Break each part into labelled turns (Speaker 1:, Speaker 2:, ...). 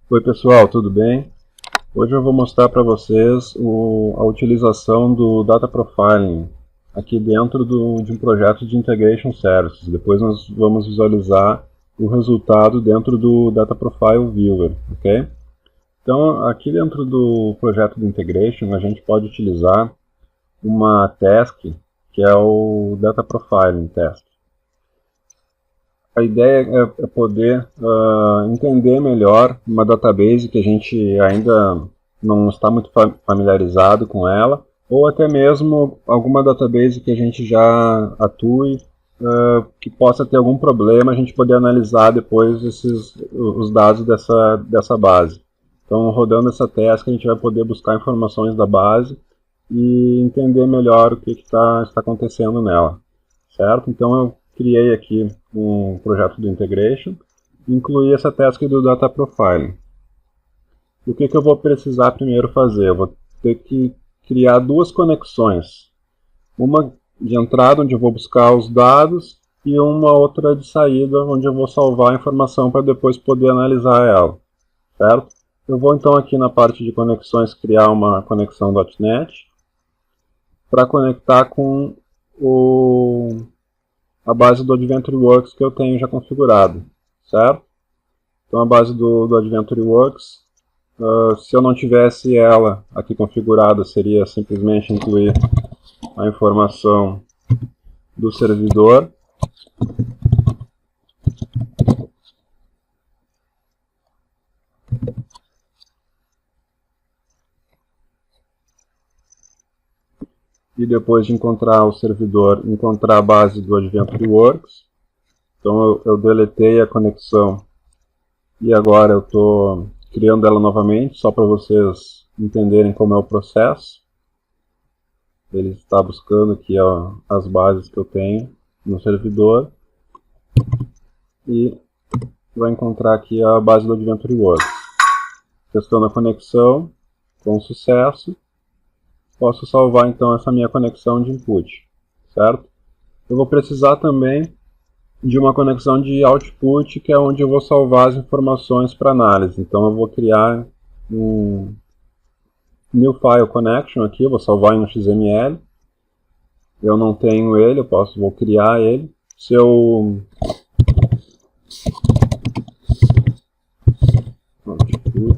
Speaker 1: Oi pessoal, tudo bem? Hoje eu vou mostrar para vocês a utilização do Data Profiling aqui dentro de um projeto de Integration Services. Depois nós vamos visualizar o resultado dentro do Data Profile Viewer, ok? Então aqui dentro do projeto de Integration a gente pode utilizar uma task que é o Data Profiling Task. A ideia é poder entender melhor uma database que a gente ainda não está muito familiarizado com ela, ou até mesmo alguma database que a gente já atue, que possa ter algum problema, a gente poder analisar depois os dados dessa base. Então, rodando essa task, a gente vai poder buscar informações da base e entender melhor o que está acontecendo nela, certo? Então, eu criei aqui um projeto do Integration, incluí essa task do Data Profiling. O que eu vou precisar primeiro fazer? Eu vou ter que criar duas conexões. Uma de entrada, onde eu vou buscar os dados, e uma outra de saída, onde eu vou salvar a informação para depois poder analisar ela, certo? Eu vou então aqui na parte de conexões criar uma conexão .NET para conectar com a base do AdventureWorks que eu tenho já configurado, certo? Então a base do AdventureWorks, se eu não tivesse ela aqui configurada, seria simplesmente incluir a informação do servidor. E depois de encontrar o servidor, encontrar a base do AdventureWorks. Então eu deletei a conexão e agora eu estou criando ela novamente, só para vocês entenderem como é o processo. Ele está buscando aqui as bases que eu tenho no servidor e vai encontrar aqui a base do AdventureWorks. Testando a conexão com sucesso. Posso salvar então essa minha conexão de input, certo? Eu vou precisar também de uma conexão de output, que é onde eu vou salvar as informações para análise. Então eu vou criar um New File Connection aqui, eu vou salvar em um XML. Eu não tenho ele, vou criar ele.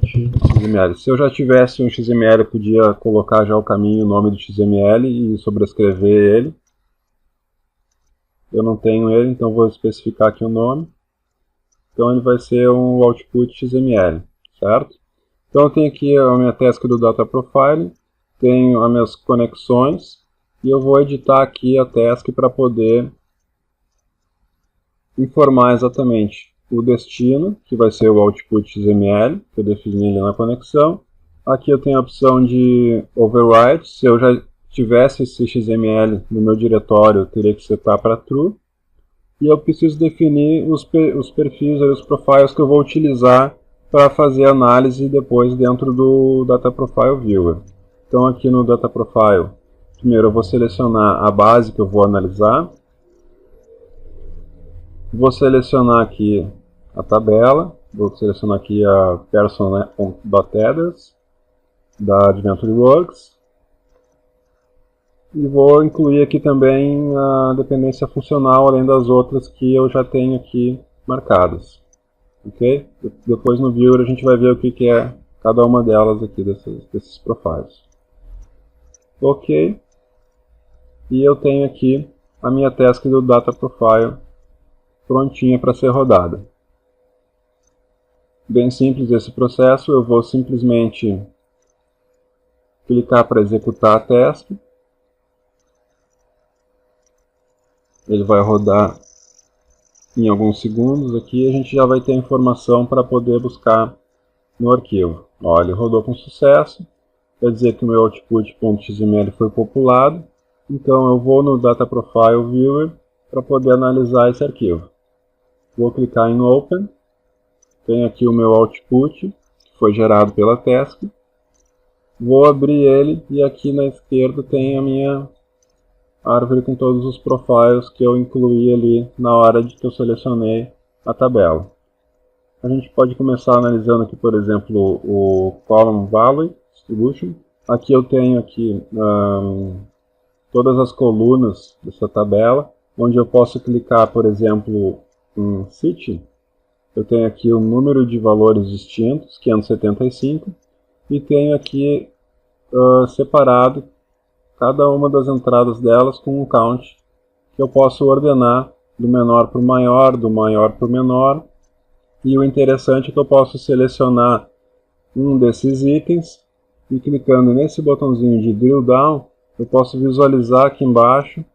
Speaker 1: XML. Se eu já tivesse um XML, eu podia colocar já o caminho, o nome do XML e sobrescrever ele. Eu não tenho ele, então vou especificar aqui o nome. Então ele vai ser um output XML, certo? Então eu tenho aqui a minha task do Data Profiling, tenho as minhas conexões e eu vou editar aqui a task para poder informar exatamente o destino, que vai ser o output XML, que eu defini ali na conexão. Aqui eu tenho a opção de override. Se eu já tivesse esse XML no meu diretório, eu teria que setar para true. E eu preciso definir os perfis, os profiles que eu vou utilizar para fazer análise depois dentro do Data Profile Viewer. Então aqui no Data Profile, primeiro eu vou selecionar a base que eu vou analisar. Vou selecionar aqui a tabela, vou selecionar aqui a person.address da AdventureWorks e vou incluir aqui também a dependência funcional, além das outras que eu já tenho aqui marcadas. Ok? Depois no Viewer a gente vai ver o que é cada uma delas aqui desses profiles. Ok? E eu tenho aqui a minha task do Data Profile prontinha para ser rodada. Bem simples esse processo, eu vou simplesmente clicar para executar a task. Ele vai rodar em alguns segundos aqui e a gente já vai ter a informação para poder buscar no arquivo. Ó, ele rodou com sucesso, quer dizer que o meu output.xml foi populado, então eu vou no Data Profile Viewer para poder analisar esse arquivo. Vou clicar em Open, tenho aqui o meu output, que foi gerado pela task. Vou abrir ele e aqui na esquerda tem a minha árvore com todos os profiles que eu incluí ali na hora de que eu selecionei a tabela. a gente pode começar analisando aqui, por exemplo, o Column Value Distribution. Aqui eu tenho aqui todas as colunas dessa tabela, onde eu posso clicar, por exemplo, em City. Eu tenho aqui o número de valores distintos, 575, e tenho aqui separado cada uma das entradas delas com um count, que eu posso ordenar do menor para o maior, do maior para o menor. E o interessante é que eu posso selecionar um desses itens e clicando nesse botãozinho de Drill Down, eu posso visualizar aqui embaixo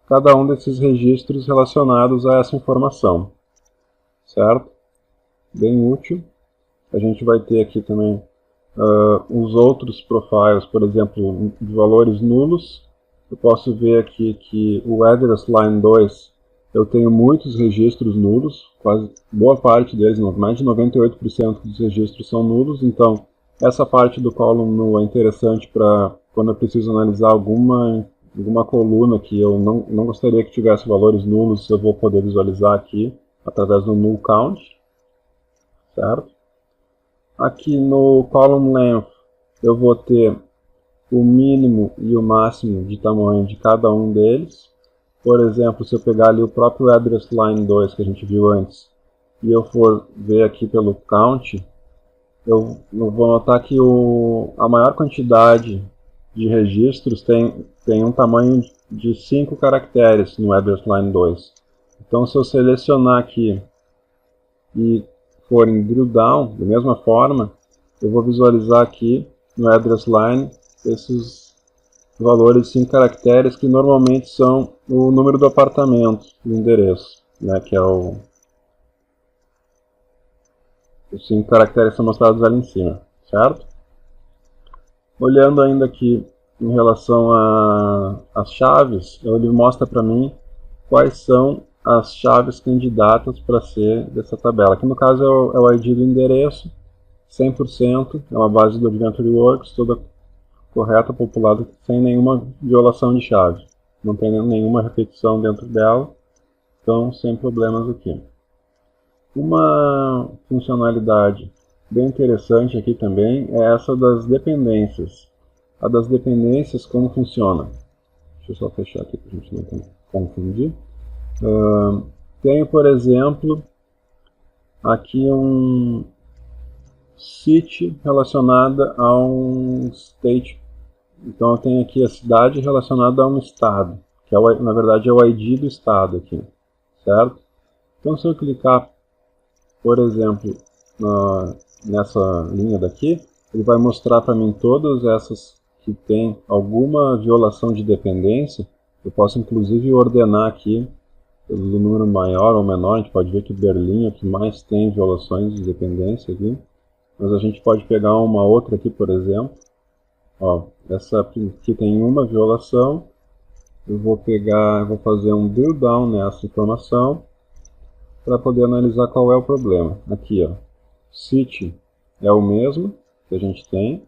Speaker 1: cada um desses registros relacionados a essa informação. Certo? Bem útil. A gente vai ter aqui também os outros profiles, por exemplo, de valores nulos. Eu posso ver aqui que o Address Line 2 eu tenho muitos registros nulos, quase boa parte deles, mais de 98% dos registros são nulos, então essa parte do column null é interessante para quando eu preciso analisar alguma coluna que eu não gostaria que tivesse valores nulos, eu vou poder visualizar aqui através do null count, certo? Aqui no column length eu vou ter o mínimo e o máximo de tamanho de cada um deles. Por exemplo, se eu pegar ali o próprio Address Line 2 que a gente viu antes, e eu for ver aqui pelo count, eu vou notar que a maior quantidade de registros tem um tamanho de 5 caracteres no Address Line 2. Então, se eu selecionar aqui e for em Drill Down, da mesma forma, eu vou visualizar aqui no Address Line esses valores de 5 caracteres que normalmente são o número do apartamento, do endereço, né, que é os 5 caracteres são mostrados ali em cima, certo? Olhando ainda aqui em relação às chaves, ele mostra para mim quais são as chaves candidatas para ser dessa tabela. Aqui no caso é o ID do endereço, 100%, é uma base do Adventure Works, toda correta, populada, sem nenhuma violação de chave. Não tem nenhuma repetição dentro dela, então sem problemas aqui. Uma funcionalidade bem interessante aqui também é essa das dependências. A das dependências, como funciona? Deixa eu só fechar aqui para a gente não confundir. Tenho, por exemplo, aqui um city relacionada a um state. Então eu tenho aqui a cidade relacionada a um estado, que na verdade é o ID do estado aqui, certo? Então se eu clicar, por exemplo, nessa linha daqui, ele vai mostrar para mim todas essas que tem alguma violação de dependência. Eu posso inclusive ordenar aqui pelo número maior ou menor. A gente pode ver que Berlim é o que mais tem violações de dependência aqui. Mas a gente pode pegar uma outra aqui, por exemplo. Ó, essa aqui tem uma violação. Eu vou fazer um drill down nessa informação para poder analisar qual é o problema. Aqui, ó, city é o mesmo que a gente tem,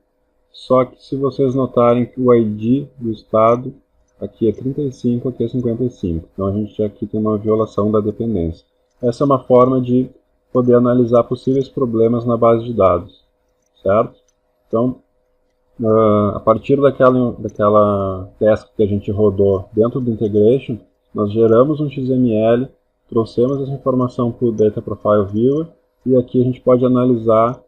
Speaker 1: só que se vocês notarem que o ID do estado aqui é 35, aqui é 55. Então a gente aqui tem uma violação da dependência. Essa é uma forma de poder analisar possíveis problemas na base de dados, certo? Então, a partir daquela task que a gente rodou dentro do Integration, nós geramos um XML, trouxemos essa informação para o Data Profile Viewer, e aqui a gente pode analisar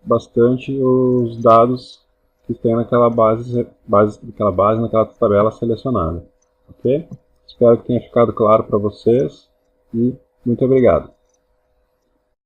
Speaker 1: bastante os dados que tem naquela naquela tabela selecionada. Ok? Espero que tenha ficado claro para vocês e muito obrigado.